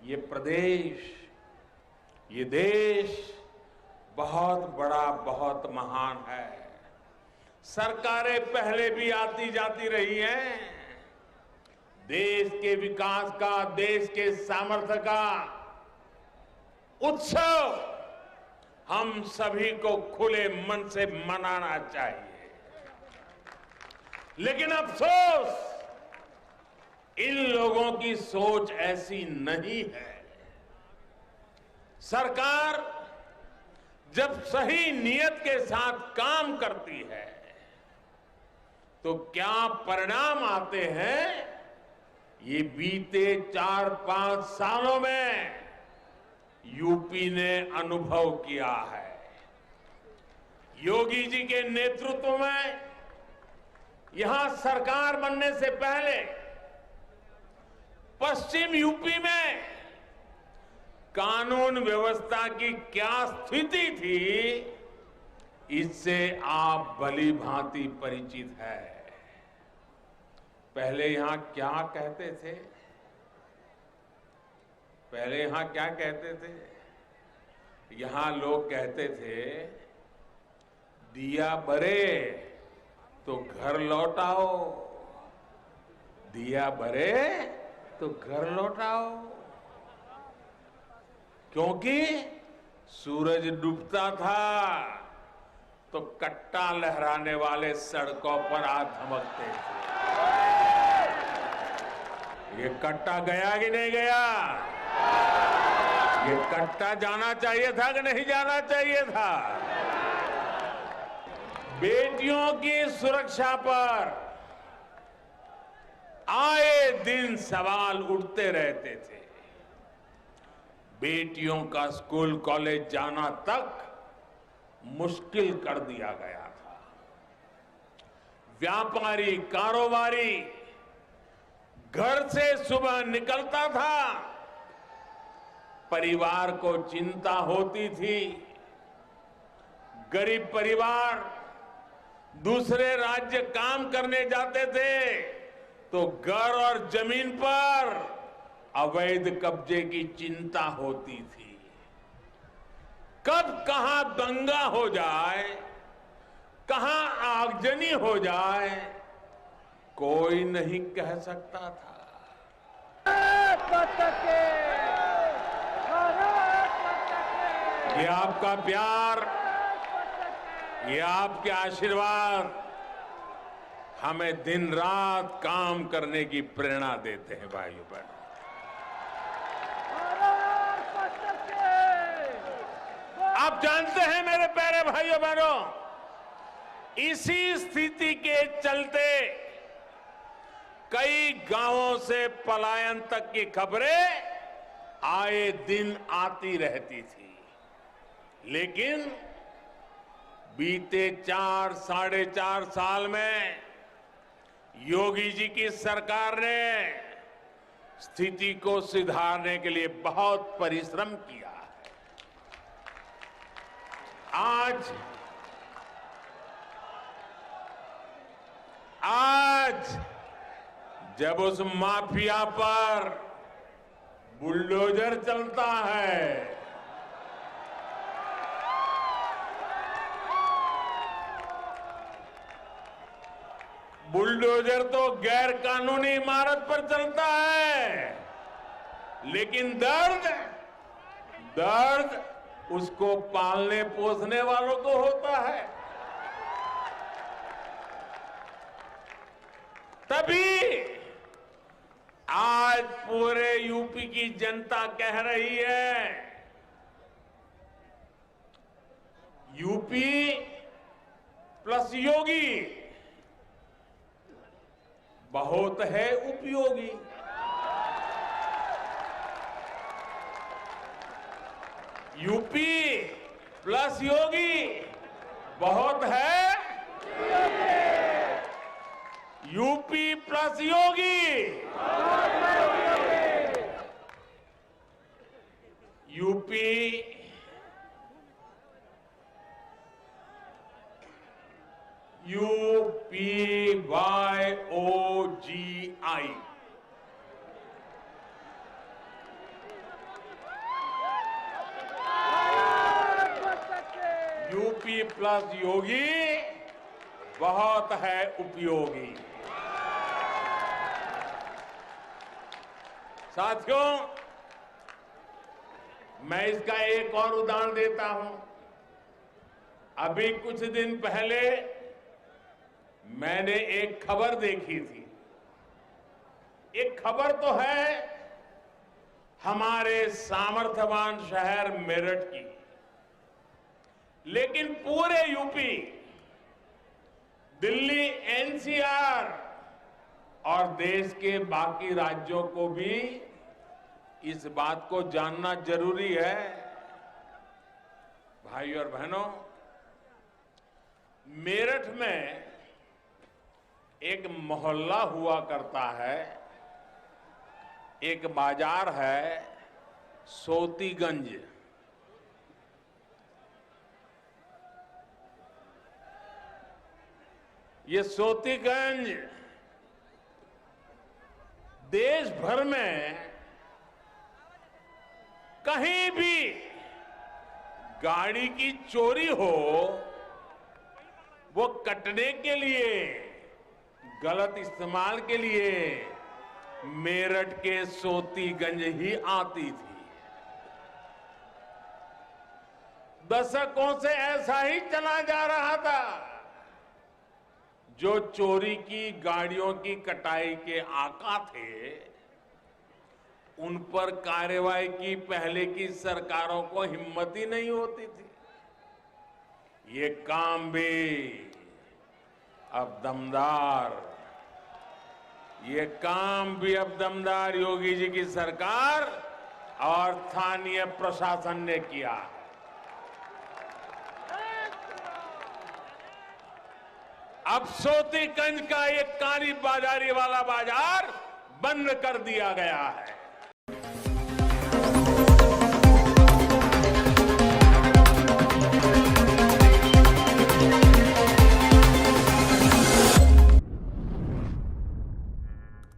ये प्रदेश, ये देश बहुत बड़ा, बहुत महान है। सरकारें पहले भी आती जाती रही हैं। देश के विकास का, देश के सामर्थ्य का उत्सव हम सभी को खुले मन से मनाना चाहिए। लेकिन अफसोस, इन लोगों की सोच ऐसी नहीं है। सरकार जब सही नियत के साथ काम करती है तो क्या परिणाम आते हैं, ये बीते 4-5 सालों में यूपी ने अनुभव किया है। योगी जी के नेतृत्व में यहां सरकार बनने से पहले पश्चिम यूपी में कानून व्यवस्था की क्या स्थिति थी, इससे आप भली भांति परिचित है। पहले यहां क्या कहते थे? पहले यहां क्या कहते थे? यहां लोग कहते थे, दिया बरे तो घर लौटाओ, दिया बरे तो घर लौटाओ। क्योंकि सूरज डूबता था तो कट्टा लहराने वाले सड़कों पर आ धमकते थे। ये कट्टा गया कि नहीं गया? ये कट्टा जाना चाहिए था कि नहीं जाना चाहिए था? बेटियों की सुरक्षा पर आए दिन सवाल उठते रहते थे। बेटियों का स्कूल कॉलेज जाना तक मुश्किल कर दिया गया था। व्यापारी, कारोबारी घर से सुबह निकलता था, परिवार को चिंता होती थी। गरीब परिवार दूसरे राज्य काम करने जाते थे तो घर और जमीन पर अवैध कब्जे की चिंता होती थी। कब कहां दंगा हो जाए, कहां आगजनी हो जाए, कोई नहीं कह सकता था। ये आपका प्यार, ये आपके आशीर्वाद हमें दिन रात काम करने की प्रेरणा देते हैं भाइयों बहनों। आप जानते हैं मेरे प्यारे भाइयों बहनों, इसी स्थिति के चलते कई गांवों से पलायन तक की खबरें आए दिन आती रहती थी। लेकिन बीते 4-4.5 साल में योगी जी की सरकार ने स्थिति को सुधारने के लिए बहुत परिश्रम किया है। आज जब उस माफिया पर बुलडोजर चलता है, बुलडोजर तो गैर कानूनी इमारत पर चलता है, लेकिन दर्द उसको पालने पोसने वालों को होता है। तभी आज पूरे यूपी की जनता कह रही है, यूपी प्लस योगी बहुत है उपयोगी। यूपी प्लस योगी बहुत है, यूपी प्लस योगी, यूपी UPYOGI योगी प्लस योगी बहुत है उपयोगी। साथियों, मैं इसका एक और उदाहरण देता हूं। अभी कुछ दिन पहले मैंने एक खबर देखी थी। एक खबर तो है हमारे सामर्थ्यवान शहर मेरठ की, लेकिन पूरे यूपी, दिल्ली, एनसीआर और देश के बाकी राज्यों को भी इस बात को जानना जरूरी है। भाइयों और बहनों, मेरठ में एक मोहल्ला हुआ करता है, एक बाजार है सोतीगंज। ये सोतीगंज देश भर में कहीं भी गाड़ी की चोरी हो, वो कटने के लिए, गलत इस्तेमाल के लिए मेरठ के सोतीगंज ही आती थी। दशकों से ऐसा ही चला जा रहा था। जो चोरी की गाड़ियों की कटाई के आका थे, उन पर कार्रवाई की पहले की सरकारों को हिम्मत ही नहीं होती थी। ये काम भी अब दमदार, ये काम भी अब दमदार योगी जी की सरकार और स्थानीय प्रशासन ने किया है। अब सोतीगंज का एक काली बाजारी वाला बाजार बंद कर दिया गया है।